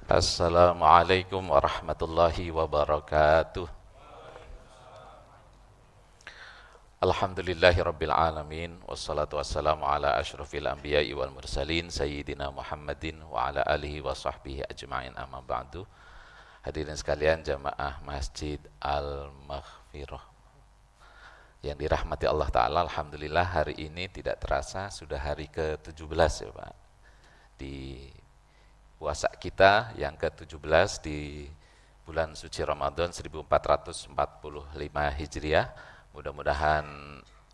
Assalamualaikum warahmatullahi wabarakatuh. Alhamdulillahi rabbil alamin. Wassalatu wassalamu ala ashrafil anbiya'i wal mursalin Sayyidina Muhammadin wa ala alihi wa sahbihi ajma'in, amma ba'du. Hadirin sekalian jamaah Masjid Al-Maghfirah yang dirahmati Allah Ta'ala, alhamdulillah hari ini tidak terasa sudah hari ke-17 ya Pak, di puasa kita yang ke-17 di bulan suci Ramadan 1445 Hijriah. Mudah-mudahan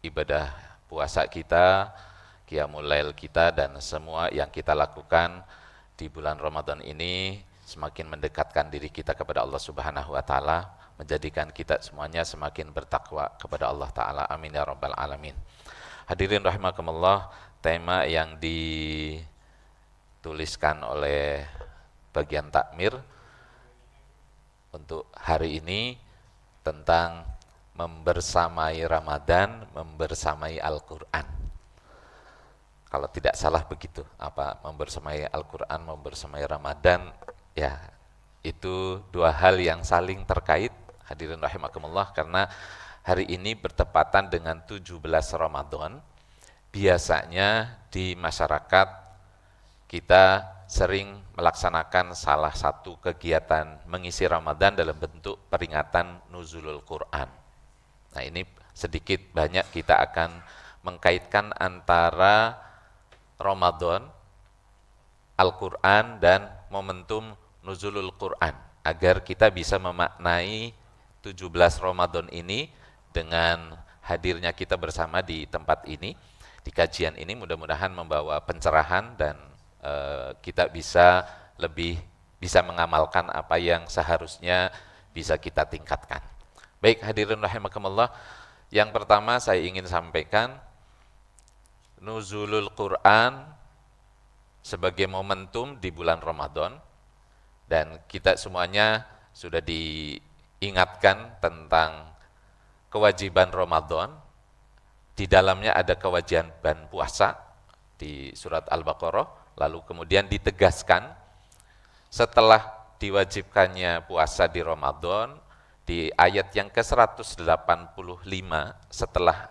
ibadah puasa kita, qiyamul lail kita, dan semua yang kita lakukan di bulan Ramadan ini semakin mendekatkan diri kita kepada Allah Subhanahu wa taala, menjadikan kita semuanya semakin bertakwa kepada Allah Ta'ala. Amin ya rabbal alamin. Hadirin rahimakumullah, tema yang dituliskan oleh bagian takmir untuk hari ini tentang membersamai Ramadan, membersamai Al-Quran. Kalau tidak salah begitu, membersamai Al-Quran, membersamai Ramadan, ya itu dua hal yang saling terkait. Hadirin rahimakumullah, karena hari ini bertepatan dengan 17 Ramadan. Biasanya di masyarakat kita sering melaksanakan salah satu kegiatan mengisi Ramadan dalam bentuk peringatan nuzulul Quran. Nah, ini sedikit banyak kita akan mengkaitkan antara Ramadan, Al-Quran, dan momentum nuzulul Quran, agar kita bisa memaknai 17 Ramadan ini dengan hadirnya kita bersama di tempat ini, di kajian ini. Mudah-mudahan membawa pencerahan dan kita bisa lebih bisa mengamalkan apa yang seharusnya bisa kita tingkatkan. Baik, hadirin rahimakumullah, yang pertama saya ingin sampaikan nuzulul Quran sebagai momentum di bulan Ramadan, dan kita semuanya sudah diingatkan tentang kewajiban Ramadan. Di dalamnya ada kewajiban puasa di surat Al-Baqarah, lalu kemudian ditegaskan setelah diwajibkannya puasa di Ramadan, di ayat yang ke-185 setelah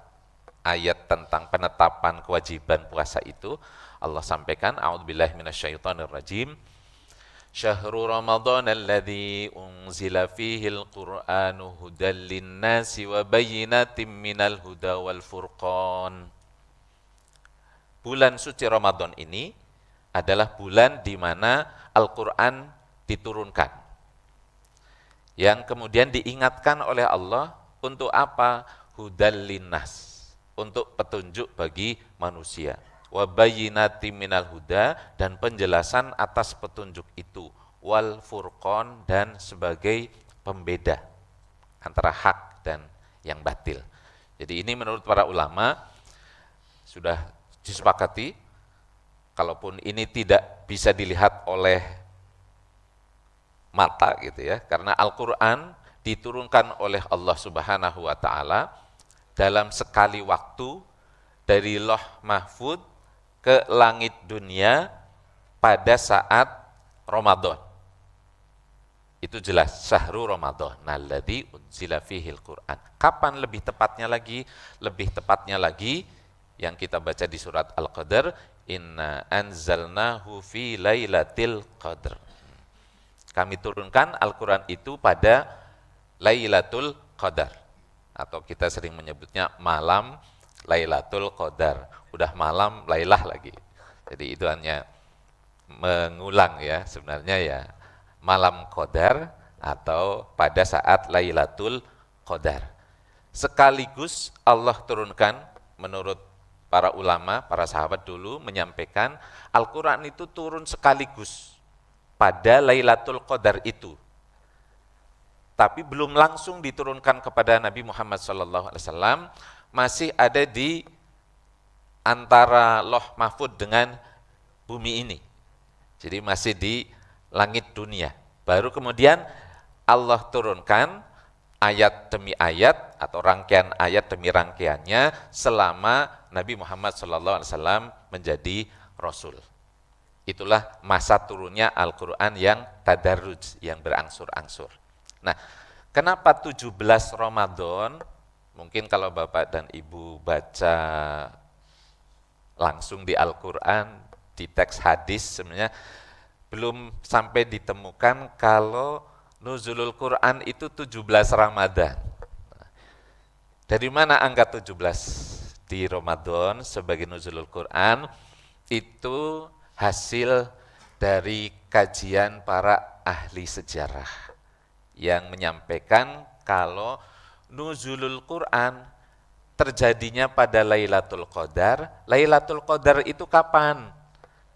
ayat tentang penetapan kewajiban puasa itu, Allah sampaikan, a'udzubillahi minasyaitonirrajim, syahrul ramadan alladzi unzila fihil qur'anu hudal linnasi wa bayyinatin minal huda wal furqan. Bulan suci Ramadan ini adalah bulan di mana Al-Quran diturunkan, yang kemudian diingatkan oleh Allah untuk apa? Hudal linnas, untuk petunjuk bagi manusia. Wa bayyinatin minal huda, dan penjelasan atas petunjuk itu. Wal furqan, dan sebagai pembeda antara hak dan yang batil. Jadi ini menurut para ulama sudah disepakati, kalaupun ini tidak bisa dilihat oleh mata gitu ya, karena Al-Quran diturunkan oleh Allah Subhanahu wa ta'ala dalam sekali waktu dari Lauh Mahfud ke langit dunia pada saat Ramadan. Itu jelas, syahrul Ramadan alladzi unzila fihil Qur'an. Kapan lebih tepatnya lagi? Lebih tepatnya lagi yang kita baca di surat Al-Qadr, inna anzalnahu fi lailatul qadr. Kami turunkan Al-Quran itu pada Lailatul Qadar, atau kita sering menyebutnya malam Lailatul Qadar. Udah malam Lailah lagi. Jadi itu hanya mengulang ya, sebenarnya ya malam Qadar atau pada saat Lailatul Qadar. Sekaligus Allah turunkan, menurut para ulama, para sahabat dulu menyampaikan Al-Quran itu turun sekaligus pada Lailatul Qadar itu, tapi belum langsung diturunkan kepada Nabi Muhammad SAW, masih ada di antara Lauh Mahfud dengan bumi ini, jadi masih di langit dunia. Baru kemudian Allah turunkan ayat demi ayat atau rangkaian ayat demi rangkaiannya selama Nabi Muhammad SAW menjadi Rasul. Itulah masa turunnya Al-Quran yang tadarruj, yang berangsur-angsur. Nah, kenapa 17 Ramadan? Mungkin kalau Bapak dan Ibu baca langsung di Al-Quran, di teks hadis, sebenarnya belum sampai ditemukan kalau nuzulul Quran itu 17 Ramadan. Dari mana angka 17 di Ramadan sebagai nuzulul Quran? Itu hasil dari kajian para ahli sejarah yang menyampaikan kalau nuzulul Quran terjadinya pada Lailatul Qadar. Lailatul Qadar itu kapan?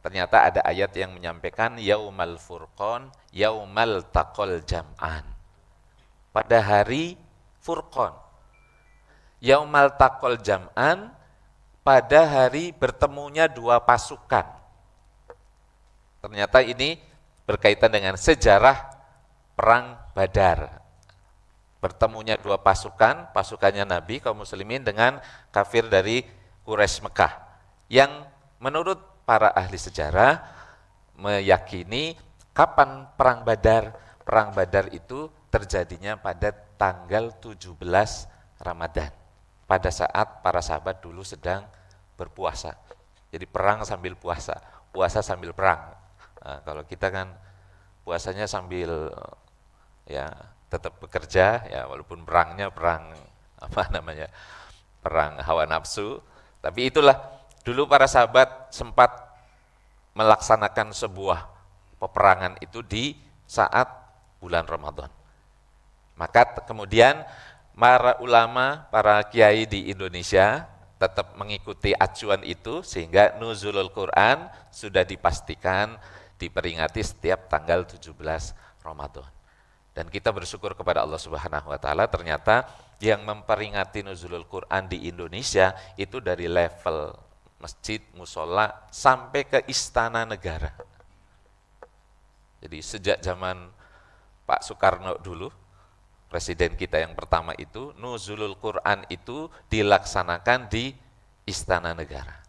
Ternyata ada ayat yang menyampaikan Yaumal Furqan, Yaumal Taqal Jam'an. Pada hari Furqan. Yaumal Taqal Jam'an, pada hari bertemunya dua pasukan. Ternyata ini berkaitan dengan sejarah Perang Badar. Bertemunya dua pasukan, pasukannya Nabi, kaum muslimin dengan kafir dari Quraisy Mekah. Yang menurut para ahli sejarah meyakini kapan Perang Badar? Perang Badar itu terjadinya pada tanggal 17 Ramadan. Pada saat para sahabat dulu sedang berpuasa. Jadi perang sambil puasa, puasa sambil perang. Nah, kalau kita kan puasanya sambil ya tetap bekerja ya, walaupun perangnya perang apa namanya, perang hawa nafsu, tapi itulah dulu para sahabat sempat melaksanakan sebuah peperangan itu di saat bulan Ramadan. Maka kemudian para ulama, para kiai di Indonesia tetap mengikuti acuan itu sehingga nuzulul Quran sudah dipastikan diperingati setiap tanggal 17 Ramadan. Dan kita bersyukur kepada Allah Subhanahu wa taala, ternyata yang memperingati nuzulul Quran di Indonesia itu dari level masjid, musola sampai ke istana negara. Jadi sejak zaman Pak Soekarno dulu, presiden kita yang pertama itu, nuzulul Quran itu dilaksanakan di istana negara.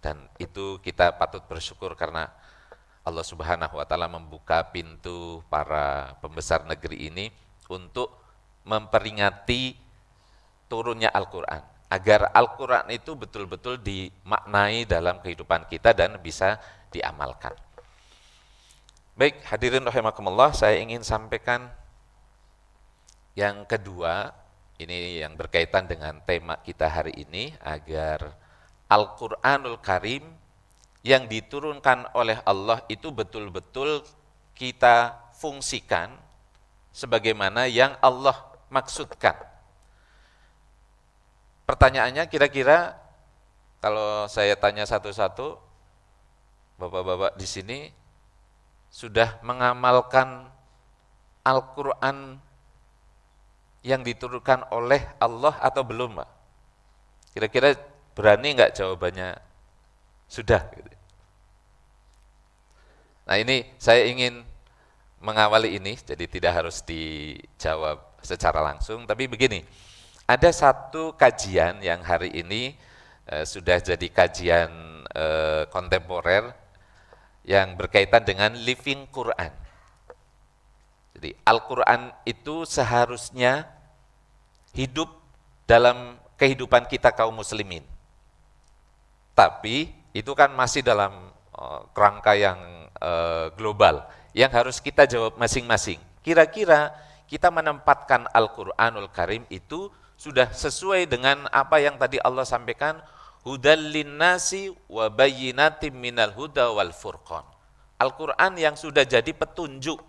Dan itu kita patut bersyukur karena Allah Subhanahu wa taala membuka pintu para pembesar negeri ini untuk memperingati turunnya Al-Quran, agar Al-Quran itu betul-betul dimaknai dalam kehidupan kita dan bisa diamalkan. Baik, hadirin rahimakumullah, saya ingin sampaikan yang kedua, ini yang berkaitan dengan tema kita hari ini, agar Al-Quranul Karim yang diturunkan oleh Allah itu betul-betul kita fungsikan sebagaimana yang Allah maksudkan. Pertanyaannya kira-kira kalau saya tanya satu-satu, bapak-bapak di sini sudah mengamalkan Al-Quran yang diturunkan oleh Allah atau belum, Pak? Kira-kira berani nggak jawabannya sudah? Nah, ini saya ingin mengawali ini, jadi tidak harus dijawab secara langsung, tapi begini, ada satu kajian yang hari ini sudah jadi kajian kontemporer yang berkaitan dengan living Quran. Jadi Al-Quran itu seharusnya hidup dalam kehidupan kita kaum muslimin. Tapi itu kan masih dalam kerangka yang global, yang harus kita jawab masing-masing. Kira-kira kita menempatkan Al-Quranul Karim itu sudah sesuai dengan apa yang tadi Allah sampaikan, hudal linnasi wa bayyinatim minal huda wal furqan. Al-Quran yang sudah jadi petunjuk,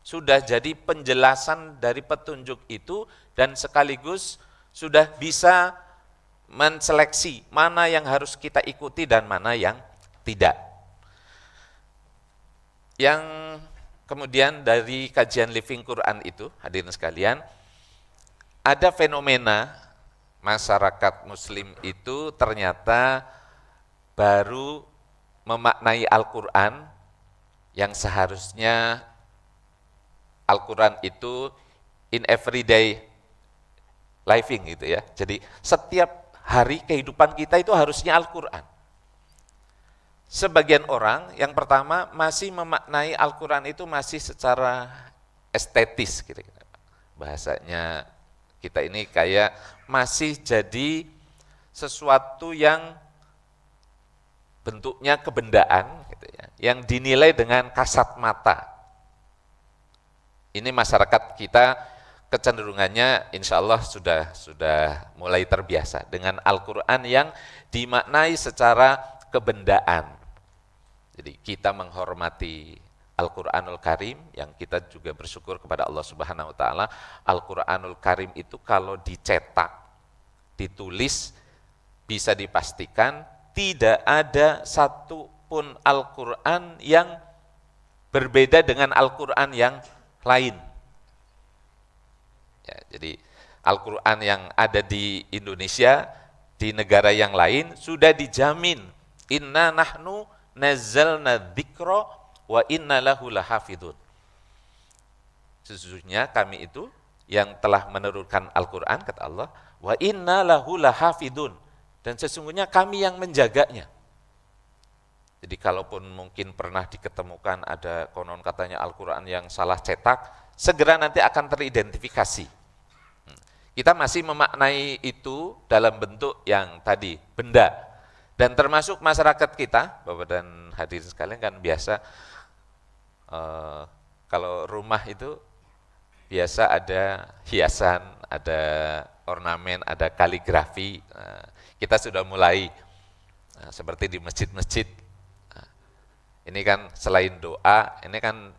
sudah jadi penjelasan dari petunjuk itu, dan sekaligus sudah bisa menseleksi mana yang harus kita ikuti dan mana yang tidak. Yang kemudian dari kajian Living Quran itu, hadirin sekalian, ada fenomena masyarakat muslim itu ternyata baru memaknai Al-Quran yang seharusnya Al-Quran itu in everyday living gitu ya. Jadi setiap hari kehidupan kita itu harusnya Al-Quran. sebagian orang yang pertama masih memaknai Al-Quran itu masih secara estetis, kira-kira. Bahasanya kita ini kayak masih jadi sesuatu yang bentuknya kebendaan, gitu ya, yang dinilai dengan kasat mata. Ini masyarakat kita kecenderungannya insya Allah sudah mulai terbiasa dengan Al-Quran yang dimaknai secara kebendaan. Jadi kita menghormati Al-Quranul Karim, yang kita juga bersyukur kepada Allah Subhanahu wa Ta'ala. Al-Quranul Karim itu kalau dicetak, ditulis, bisa dipastikan tidak ada satu pun Al-Quran yang berbeda dengan Al-Quran yang lain. Ya, jadi Al-Quran yang ada di Indonesia, di negara yang lain sudah dijamin. Inna nahnu nazzalna dzikra wa inna lahu lahafidun. Sesungguhnya kami itu yang telah menurunkan Al-Quran, kata Allah, wa inna lahu lahafidun. Dan sesungguhnya kami yang menjaganya. Jadi kalaupun mungkin pernah diketemukan ada konon katanya Al-Quran yang salah cetak, segera nanti akan teridentifikasi. Kita masih memaknai itu dalam bentuk yang tadi, benda. Dan termasuk masyarakat kita, Bapak dan hadirin sekalian, kan biasa kalau rumah itu biasa ada hiasan, ada ornamen, ada kaligrafi. Kita sudah mulai seperti di masjid-masjid. Ini kan selain doa, ini kan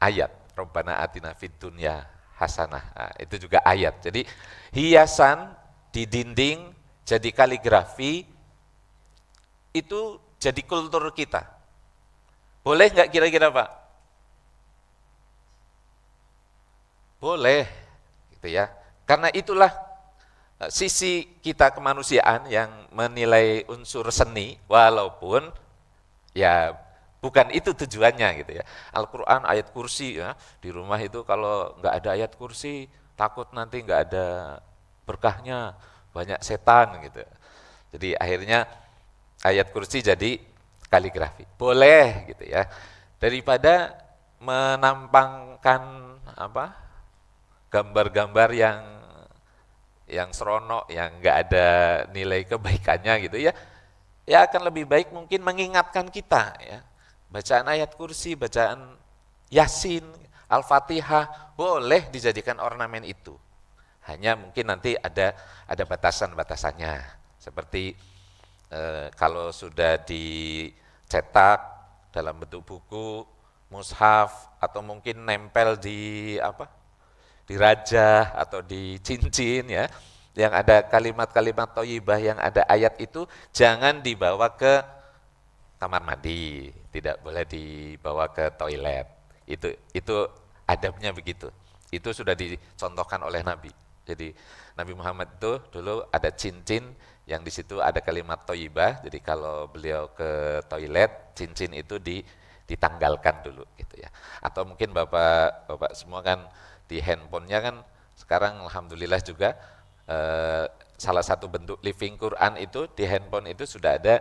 ayat. Rabbana atina fid dunya hasanah. Itu juga ayat. Jadi hiasan di dinding jadi kaligrafi itu jadi kultur kita. Boleh nggak kira-kira Pak? Boleh, gitu ya. Karena itulah sisi kita kemanusiaan yang menilai unsur seni, walaupun ya bukan itu tujuannya, gitu ya. Al-Quran ayat kursi, ya, di rumah itu kalau nggak ada ayat kursi takut nanti nggak ada berkahnya, banyak setan, gitu. Jadi akhirnya ayat kursi jadi kaligrafi. Boleh, gitu ya. Daripada menampangkan gambar-gambar yang seronok, yang nggak ada nilai kebaikannya, gitu ya. Ya akan lebih baik mungkin mengingatkan kita, ya. Bacaan ayat kursi, bacaan Yasin, Al-Fatihah, boleh dijadikan ornamen itu. Hanya mungkin nanti ada batasan-batasannya. Seperti kalau sudah dicetak dalam bentuk buku, mushaf, atau mungkin nempel di rajah atau di cincin, ya, yang ada kalimat-kalimat thayyibah, yang ada ayat itu, jangan dibawa ke kamar mandi, tidak boleh dibawa ke toilet. Itu adabnya begitu. Itu sudah dicontohkan oleh Nabi. Jadi Nabi Muhammad itu dulu ada cincin yang di situ ada kalimat thayyibah. Jadi kalau beliau ke toilet, cincin itu ditanggalkan dulu, gitu ya. Atau mungkin Bapak semua kan di handphonenya kan sekarang alhamdulillah juga salah satu bentuk living Quran itu di handphone itu sudah ada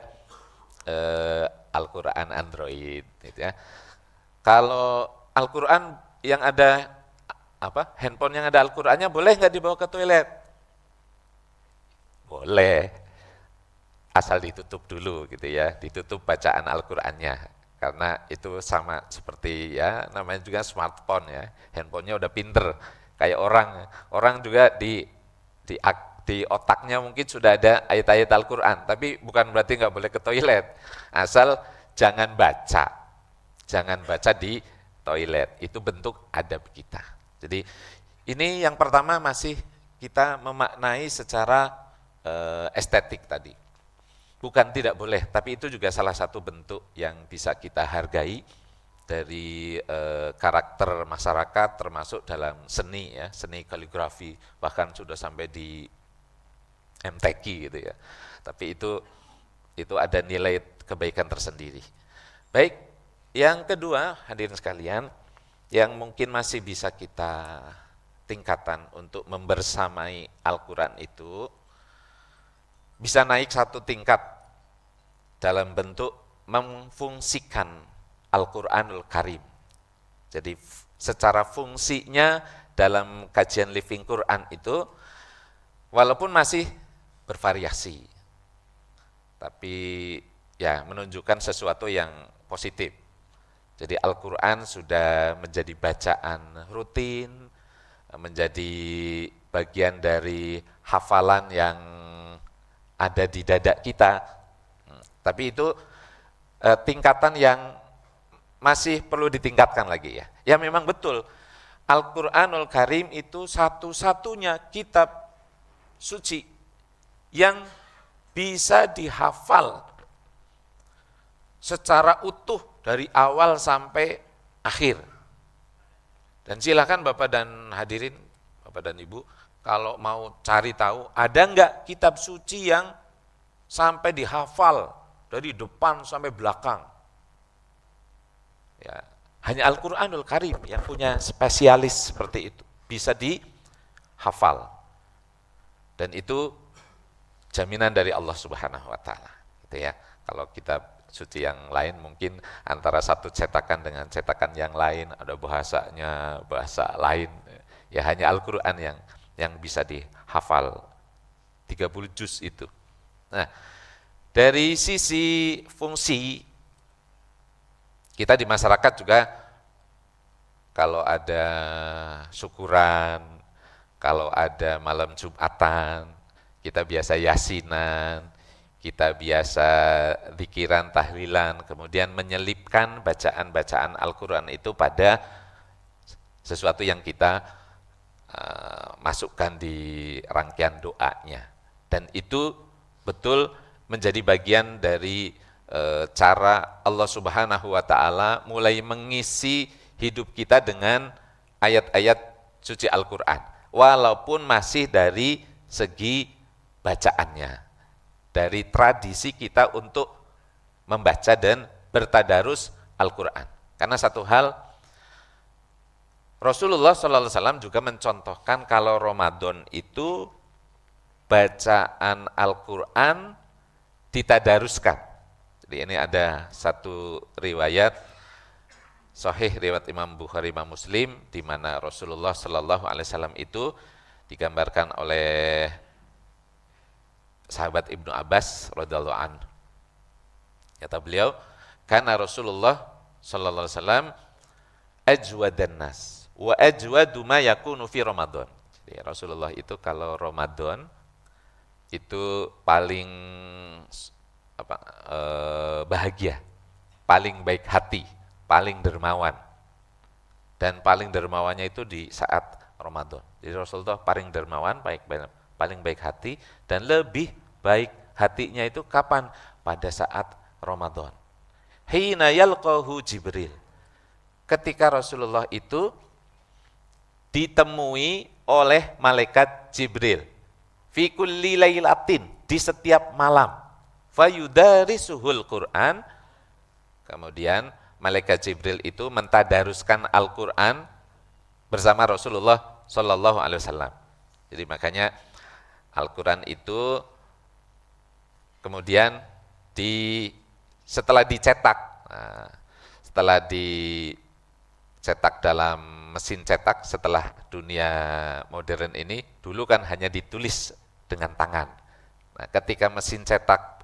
Al-Quran Android, gitu ya. Kalau Al-Quran yang ada handphone yang ada Al-Qurannya boleh nggak dibawa ke toilet? Boleh, asal ditutup dulu, gitu ya, ditutup bacaan Al-Qurannya. Karena itu sama seperti, ya, namanya juga smartphone, ya, handphonenya udah pinter, kayak orang juga di otaknya mungkin sudah ada ayat-ayat Al-Quran, tapi bukan berarti nggak boleh ke toilet, asal jangan baca di toilet, itu bentuk adab kita. Jadi ini yang pertama masih kita memaknai secara estetik tadi. Bukan tidak boleh, tapi itu juga salah satu bentuk yang bisa kita hargai dari karakter masyarakat, termasuk dalam seni, ya, seni kaligrafi, bahkan sudah sampai di MTQ, gitu ya. Tapi itu ada nilai kebaikan tersendiri. Baik, yang kedua, hadirin sekalian, yang mungkin masih bisa kita tingkatan untuk membersamai Al-Quran itu bisa naik satu tingkat dalam bentuk memfungsikan Al-Qur'anul Karim. Jadi secara fungsinya dalam kajian Living Quran itu walaupun masih bervariasi, tapi ya menunjukkan sesuatu yang positif. Jadi Al-Quran sudah menjadi bacaan rutin, menjadi bagian dari hafalan yang ada di dada kita. Tapi itu tingkatan yang masih perlu ditingkatkan lagi ya. Ya memang betul, Al-Quranul Karim itu satu-satunya kitab suci yang bisa dihafal secara utuh dari awal sampai akhir. Dan silakan Bapak dan hadirin, Bapak dan Ibu, kalau mau cari tahu, ada enggak kitab suci yang sampai dihafal dari depan sampai belakang? Ya, hanya Al-Qur'anul Karim yang punya spesialis seperti itu, bisa dihafal. Dan itu jaminan dari Allah Subhanahu wa taala, gitu ya. Kalau kitab suci yang lain mungkin antara satu cetakan dengan cetakan yang lain ada bahasanya, bahasa lain. Ya hanya Al-Qur'an yang bisa dihafal 30 juz itu. Nah, dari sisi fungsi kita di masyarakat juga kalau ada syukuran, kalau ada malam Jumatan, kita biasa yasinan, kita biasa zikiran, tahlilan, kemudian menyelipkan bacaan-bacaan Al-Quran itu pada sesuatu yang kita masukkan di rangkaian doanya. Dan itu betul menjadi bagian dari cara Allah Subhanahu wa taala mulai mengisi hidup kita dengan ayat-ayat suci Al-Quran. Walaupun masih dari segi bacaannya, dari tradisi kita untuk membaca dan bertadarus Al-Quran. Karena satu hal, Rasulullah SAW juga mencontohkan kalau Ramadan itu bacaan Al-Quran ditadaruskan. Jadi ini ada satu riwayat sahih riwayat Imam Bukhari, Imam Muslim, di mana Rasulullah SAW itu digambarkan oleh sahabat Ibnu Abbas radhiyallahu anhu. Kata beliau, karena Rasulullah sallallahu alaihi wasallam ajwadan nas wa ajwadu ma yakunu fi Ramadan. Jadi Rasulullah itu kalau Ramadan itu paling bahagia, paling baik hati, paling dermawan. Dan paling dermawannya itu di saat Ramadan. Jadi Rasulullah paling dermawan, paling baik hati, dan lebih baik hatinya itu kapan? Pada saat Ramadan. Hina yalqahu Jibril. Ketika Rasulullah itu ditemui oleh malaikat Jibril. Fi kulli lailatin, di setiap malam. Fayudarisuhul Quran. Kemudian malaikat Jibril itu mentadaruskan Al-Quran bersama Rasulullah Sallallahu Alaihi Wasallam. Jadi makanya Al-Quran itu kemudian setelah dicetak, setelah dicetak dalam mesin cetak, setelah dunia modern ini, dulu kan hanya ditulis dengan tangan. Nah, ketika mesin cetak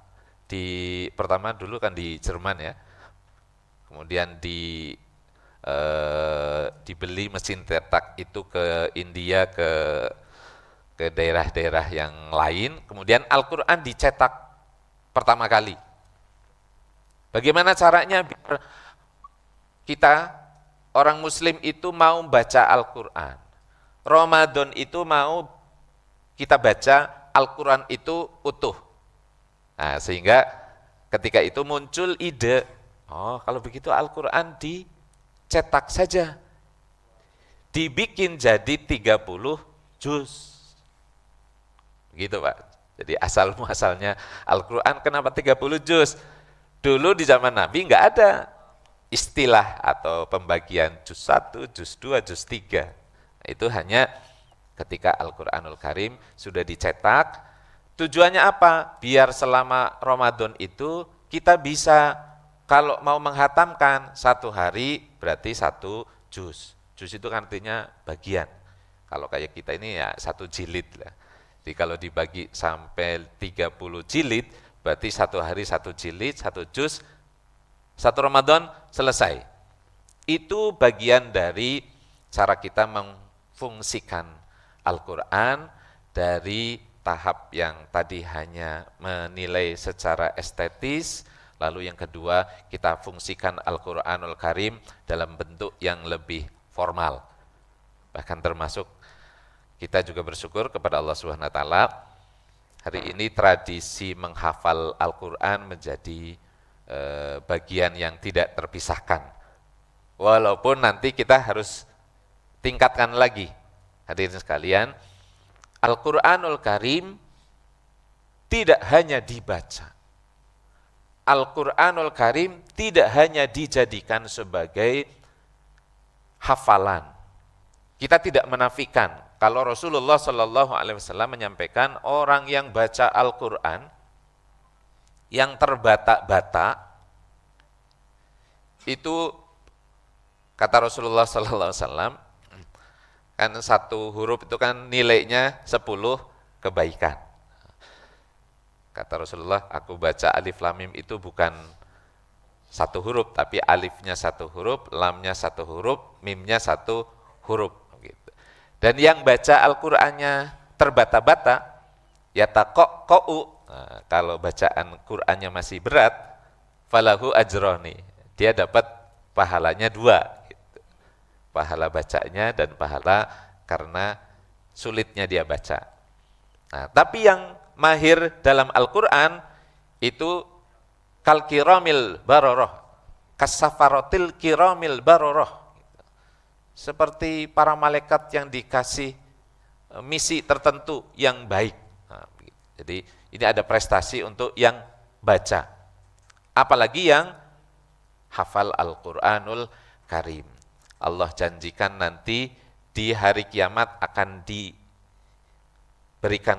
pertama dulu kan di Jerman ya, kemudian dibeli mesin cetak itu ke India, ke daerah-daerah yang lain, kemudian Al-Quran dicetak pertama kali. Bagaimana caranya biar kita orang muslim itu mau baca Al-Quran? Ramadan itu mau kita baca Al-Quran itu utuh. Nah, sehingga ketika itu muncul ide, oh kalau begitu Al-Quran dicetak saja. Dibikin jadi 30 juz. Begitu Pak. Jadi asal-muasalnya Al-Quran kenapa 30 juz? Dulu di zaman Nabi enggak ada istilah atau pembagian juz 1, juz 2, juz 3. Itu hanya ketika Al-Quranul Karim sudah dicetak. Tujuannya apa? Biar selama Ramadan itu kita bisa Kalau mau menghatamkan 1 hari berarti 1 juz. Juz itu kan artinya bagian. Kalau kayak kita ini ya 1 jilid lah. Jadi kalau dibagi sampai 30 jilid, berarti 1 hari 1 jilid, 1 juz, 1 Ramadan selesai. Itu bagian dari cara kita memfungsikan Al-Quran dari tahap yang tadi hanya menilai secara estetis, lalu yang kedua kita fungsikan Al-Quranul Karim dalam bentuk yang lebih formal. Bahkan termasuk kita juga bersyukur kepada Allah Subhanahu wa taala, hari ini tradisi menghafal Al-Quran menjadi bagian yang tidak terpisahkan. Walaupun nanti kita harus tingkatkan lagi. Hadirin sekalian, Al-Quranul Karim tidak hanya dibaca. Al-Quranul Karim tidak hanya dijadikan sebagai hafalan. Kita tidak menafikan kalau Rasulullah Shallallahu Alaihi Wasallam menyampaikan orang yang baca Al-Quran yang terbata-bata itu, kata Rasulullah Shallallahu Alaihi Wasallam, kan 1 huruf itu kan nilainya 10 kebaikan. Kata Rasulullah, aku baca alif lam mim itu bukan 1 huruf, tapi alifnya 1 huruf, lamnya 1 huruf, mimnya 1 huruf. Gitu. Dan yang baca Al-Qur'annya terbata-bata, ya taqo'u, nah, kalau bacaan Qur'annya masih berat, falahu ajroni, dia dapat pahalanya 2. Pahala bacanya dan pahala karena sulitnya dia baca. Nah, tapi yang mahir dalam Al-Quran itu kal kiramil baroroh, kasafarotil kiramil baroroh, seperti para malaikat yang dikasih misi tertentu yang baik. Nah, jadi ini ada prestasi untuk yang baca, apalagi yang hafal Al-Quranul Karim. Allah janjikan nanti di hari kiamat akan diberikan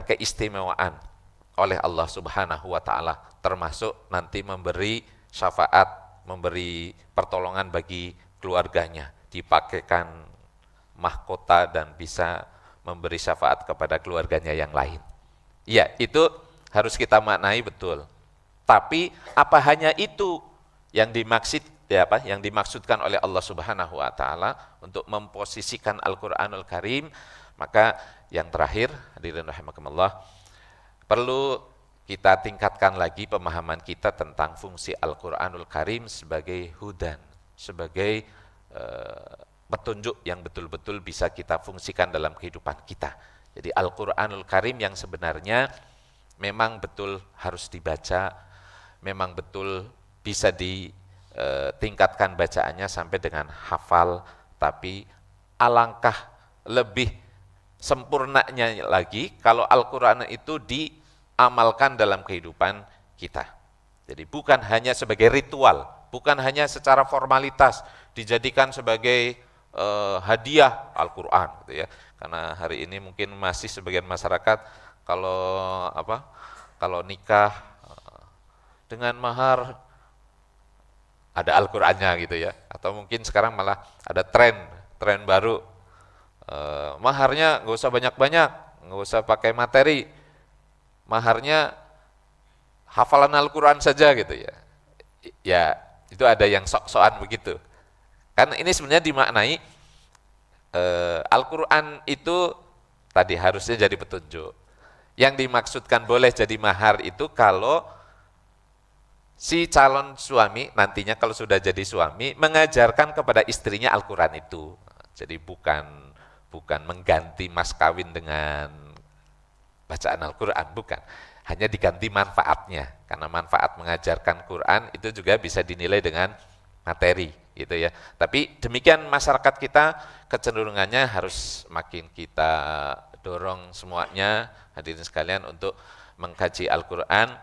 keistimewaan oleh Allah Subhanahu wa taala, termasuk nanti memberi syafaat, memberi pertolongan bagi keluarganya, dipakaikan mahkota dan bisa memberi syafaat kepada keluarganya yang lain. Ya, itu harus kita maknai betul. Tapi apa hanya itu yang dimaksudkan oleh Allah Subhanahu wa taala untuk memposisikan Al-Qur'anul Karim? Maka yang terakhir, hadirin rahimakumullah, perlu kita tingkatkan lagi pemahaman kita tentang fungsi Al-Qur'anul Karim sebagai hudan, sebagai petunjuk yang betul-betul bisa kita fungsikan dalam kehidupan kita. Jadi Al-Qur'anul Karim yang sebenarnya memang betul harus dibaca, memang betul bisa ditingkatkan bacaannya sampai dengan hafal, tapi alangkah lebih sempurnanya lagi kalau Al-Quran itu diamalkan dalam kehidupan kita. Jadi bukan hanya sebagai ritual, bukan hanya secara formalitas dijadikan sebagai hadiah Al-Quran, gitu ya. Karena hari ini mungkin masih sebagian masyarakat kalau nikah dengan mahar ada Al-Qur'annya gitu ya, atau mungkin sekarang malah ada tren baru, maharnya nggak usah banyak-banyak, nggak usah pakai materi, maharnya hafalan Al-Qur'an saja gitu ya. Ya itu ada yang sok-sokan begitu. Kan ini sebenarnya dimaknai Al-Qur'an itu tadi harusnya jadi petunjuk. Yang dimaksudkan boleh jadi mahar itu kalau si calon suami nantinya kalau sudah jadi suami mengajarkan kepada istrinya Al-Quran itu. Jadi bukan mengganti mas kawin dengan bacaan Al-Quran, bukan. Hanya diganti manfaatnya, karena manfaat mengajarkan Quran itu juga bisa dinilai dengan materi, gitu ya. Tapi demikian masyarakat kita kecenderungannya harus makin kita dorong semuanya, hadirin sekalian, untuk mengkaji Al-Quran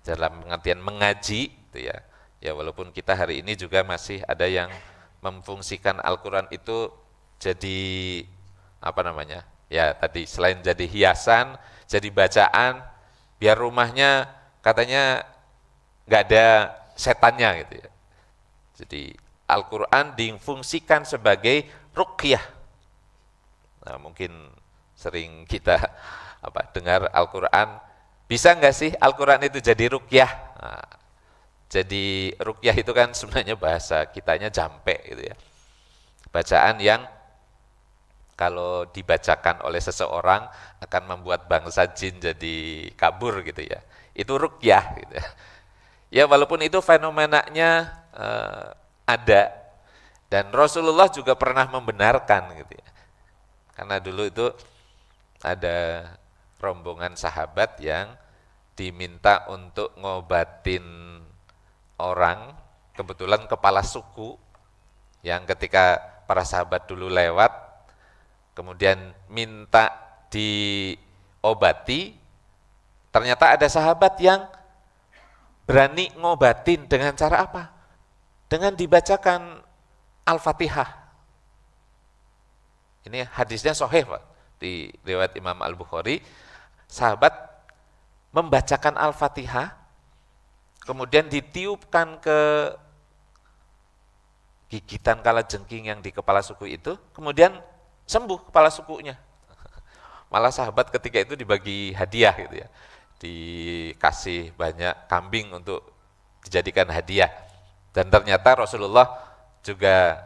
dalam pengertian mengaji, gitu ya. Ya walaupun kita hari ini juga masih ada yang memfungsikan Al-Quran itu jadi ya tadi selain jadi hiasan, jadi bacaan, biar rumahnya katanya nggak ada setannya gitu ya. Jadi Al-Quran difungsikan sebagai ruqyah. Nah, mungkin sering kita dengar Al-Quran, bisa nggak sih Al-Quran itu jadi ruqyah? Nah, jadi ruqyah itu kan sebenarnya bahasa kitanya jampe gitu ya. Bacaan yang kalau dibacakan oleh seseorang akan membuat bangsa jin jadi kabur gitu ya. Itu ruqyah gitu ya. Ya walaupun itu fenomenanya ada, dan Rasulullah juga pernah membenarkan gitu ya. Karena dulu itu ada rombongan sahabat yang diminta untuk ngobatin orang, kebetulan kepala suku, yang ketika para sahabat dulu lewat, kemudian minta diobati, ternyata ada sahabat yang berani ngobatin dengan cara apa? Dengan dibacakan Al-Fatihah. Ini hadisnya sahih Pak, di riwayat Imam Al-Bukhari. Sahabat membacakan Al-Fatihah, kemudian ditiupkan ke gigitan kalajengking yang di kepala suku itu, kemudian sembuh kepala sukunya. Malah sahabat ketika itu dibagi hadiah gitu ya, dikasih banyak kambing untuk dijadikan hadiah. Dan ternyata Rasulullah juga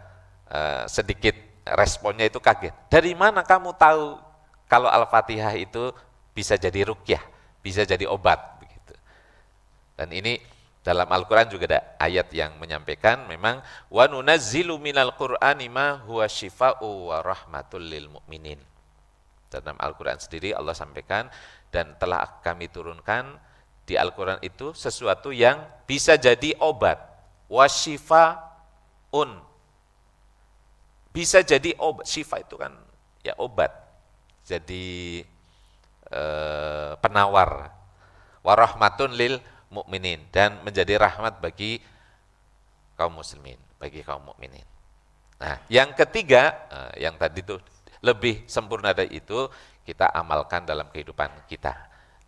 sedikit responnya itu kaget. Dari mana kamu tahu kalau Al-Fatihah itu bisa jadi ruqyah, bisa jadi obat begitu. Dan ini dalam Al-Quran juga ada ayat yang menyampaikan memang wa nunazzilu minal Qur'ani ma huwa syifa'u wa rahmatul lil mu'minin. Dalam Al-Quran sendiri Allah sampaikan, dan telah kami turunkan di Al-Quran itu sesuatu yang bisa jadi obat, wa syifa'un, bisa jadi obat. Syifa itu kan ya obat, jadi penawar, wa rahmatun lil mukminin, dan menjadi rahmat bagi kaum muslimin, bagi kaum mukminin. Nah, yang ketiga, yang tadi itu lebih sempurna dari itu, kita amalkan dalam kehidupan kita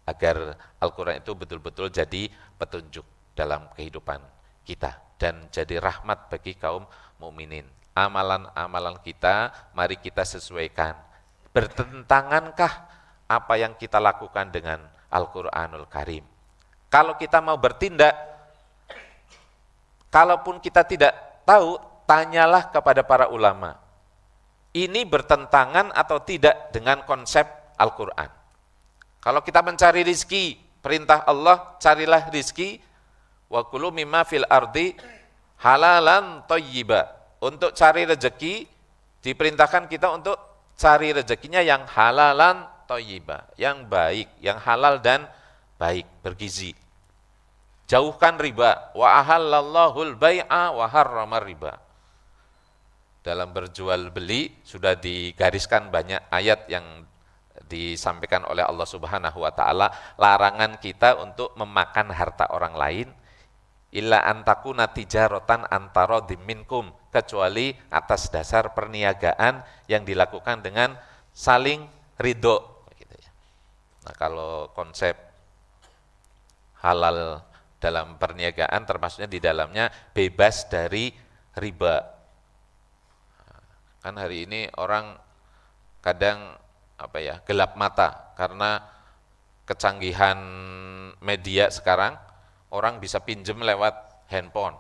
agar Al-Quran itu betul-betul jadi petunjuk dalam kehidupan kita dan jadi rahmat bagi kaum mukminin. Amalan-amalan kita mari kita sesuaikan. Bertentangankah apa yang kita lakukan dengan Al-Quranul Karim? Kalau kita mau bertindak, kalaupun kita tidak tahu, tanyalah kepada para ulama. Ini bertentangan atau tidak dengan konsep Al-Quran. Kalau kita mencari rizki, perintah Allah, carilah rizki, wa kulu mimma fil ardi halalan thayyiba. Untuk cari rezeki, diperintahkan kita untuk cari rezekinya yang halalan thayyiba, yang baik, yang halal dan baik, bergizi. Jauhkan riba, wa ahallallahul bai'a wa harramar riba. Dalam berjual beli sudah digariskan banyak ayat yang disampaikan oleh Allah Subhanahu wa taala, larangan kita untuk memakan harta orang lain illa antakuna tijaratan antara diminkum, kecuali atas dasar perniagaan yang dilakukan dengan saling ridho. Nah, kalau konsep halal dalam perniagaan termasuknya di dalamnya bebas dari riba. Kan hari ini orang kadang gelap mata karena kecanggihan media sekarang, orang bisa pinjam lewat handphone.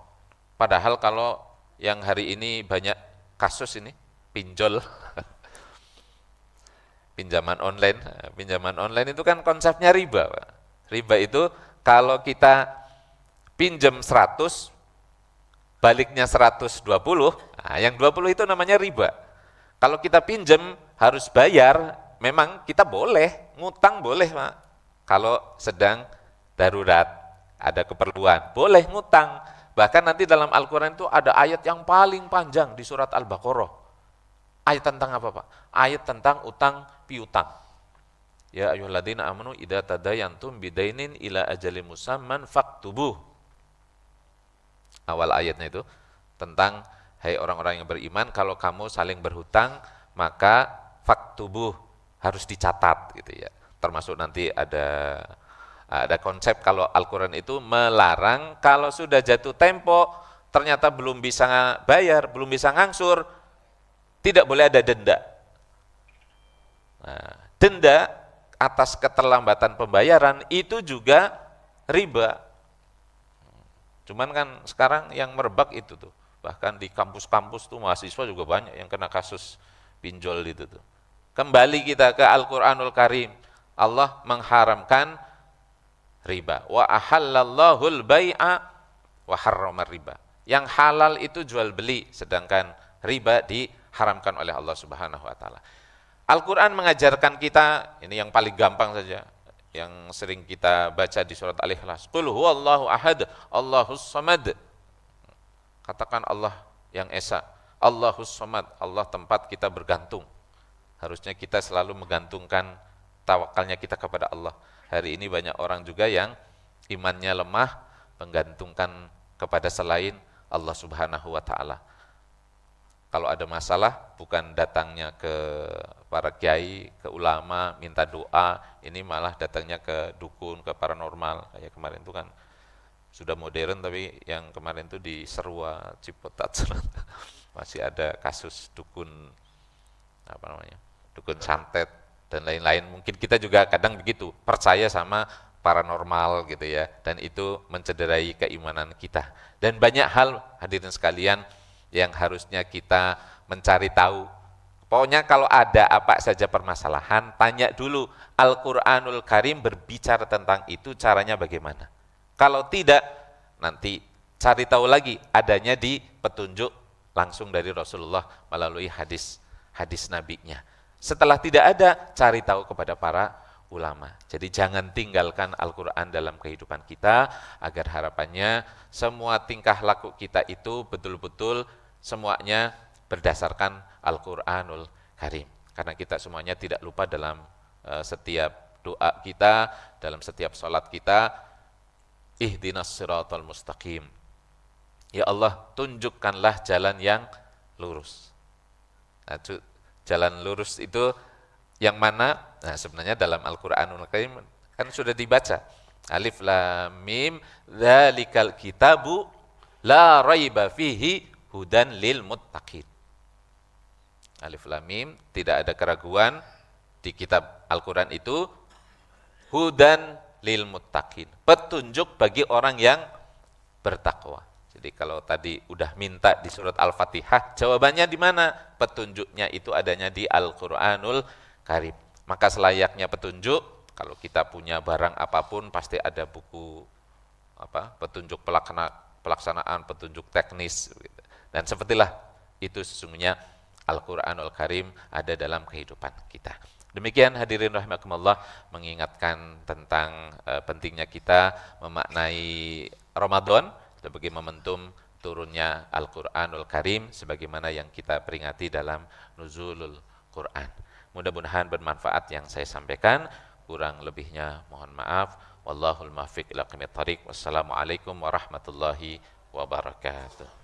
Padahal kalau yang hari ini banyak kasus ini pinjol pinjaman online itu kan konsepnya riba. Riba itu kalau kita pinjam 100, baliknya 120, nah yang 20 itu namanya riba. Kalau kita pinjam harus bayar, memang kita boleh, ngutang boleh Pak. Kalau sedang darurat, ada keperluan, boleh ngutang. Bahkan nanti dalam Al-Quran itu ada ayat yang paling panjang di surat Al-Baqarah. Ayat tentang apa Pak? Ayat tentang utang piutang. Ya ayyuhalladzina amanu idza tadayantum bidainin ila ajalin musamman faktubuh. Awal ayatnya itu tentang hai orang-orang yang beriman, kalau kamu saling berhutang maka faktubuh, harus dicatat gitu ya. Termasuk nanti ada Ada konsep kalau Al-Quran itu melarang kalau sudah jatuh tempo, ternyata belum bisa bayar, belum bisa ngangsur, tidak boleh ada denda. Nah, denda atas keterlambatan pembayaran itu juga riba. Cuman kan sekarang yang merebak itu tuh, bahkan di kampus-kampus tuh mahasiswa juga banyak yang kena kasus pinjol itu tuh. Kembali kita ke Al-Quranul Karim, Allah mengharamkan riba. Wa ahallallahul bai'a wa harramar riba. Yang halal itu jual beli, sedangkan riba diharamkan oleh Allah Subhanahu wa taala. Al-Qur'an mengajarkan kita, ini yang paling gampang saja, yang sering kita baca di surat Al-Ikhlas. Qul huwallahu ahad, Allahus samad. Katakan Allah yang esa, Allahus samad, Allah tempat kita bergantung. Harusnya kita selalu menggantungkan tawakalnya kita kepada Allah. Hari ini banyak orang juga yang imannya lemah, menggantungkan kepada selain Allah Subhanahu wa taala. Kalau ada masalah, bukan datangnya ke para kiai, ke ulama, minta doa, ini malah datangnya ke dukun, ke paranormal. Kayak kemarin itu kan sudah modern, tapi yang kemarin itu di Serua, Ciputat, masih ada kasus dukun, apa namanya, dukun santet, dan lain-lain. Mungkin kita juga kadang begitu, percaya sama paranormal gitu ya, dan itu mencederai keimanan kita. Dan banyak hal, hadirin sekalian, yang harusnya kita mencari tahu. Pokoknya kalau ada apa saja permasalahan, tanya dulu, Al-Quranul Karim berbicara tentang itu, caranya bagaimana. Kalau tidak, nanti cari tahu lagi, adanya di petunjuk langsung dari Rasulullah melalui hadis nabinya. Setelah tidak ada, cari tahu kepada para ulama. Jadi jangan tinggalkan Al-Quran dalam kehidupan kita, agar harapannya semua tingkah laku kita itu betul-betul semuanya berdasarkan Al-Quranul Karim. Karena kita semuanya tidak lupa dalam setiap doa kita, dalam setiap sholat kita, ihdinas siratal mustaqim. Ya Allah, tunjukkanlah jalan yang lurus. Nah, jalan lurus itu yang mana? Nah, sebenarnya dalam Al-Quranul Karim kan sudah dibaca. Alif lam mim dzalikal kitabu la raiba fihi hudan lil muttaqin. Alif lam mim, tidak ada keraguan di kitab Al-Quran itu, hudan lil muttaqin, petunjuk bagi orang yang bertakwa. Jadi kalau tadi udah minta di surat Al-Fatihah, jawabannya di mana? Petunjuknya itu adanya di Al-Quranul Karim. Maka selayaknya petunjuk, kalau kita punya barang apapun pasti ada buku petunjuk pelaksanaan, petunjuk teknis. Dan sepertilah itu sesungguhnya Al-Quranul Karim ada dalam kehidupan kita. Demikian hadirin rahimakumullah, mengingatkan tentang pentingnya kita memaknai Ramadan sebagai momentum turunnya Al-Quranul Karim, sebagaimana yang kita peringati dalam Nuzulul Quran. Mudah-mudahan bermanfaat yang saya sampaikan, kurang lebihnya mohon maaf. Wallahul muwaffiq ila aqwamit thoriq. Wassalamualaikum warahmatullahi wabarakatuh.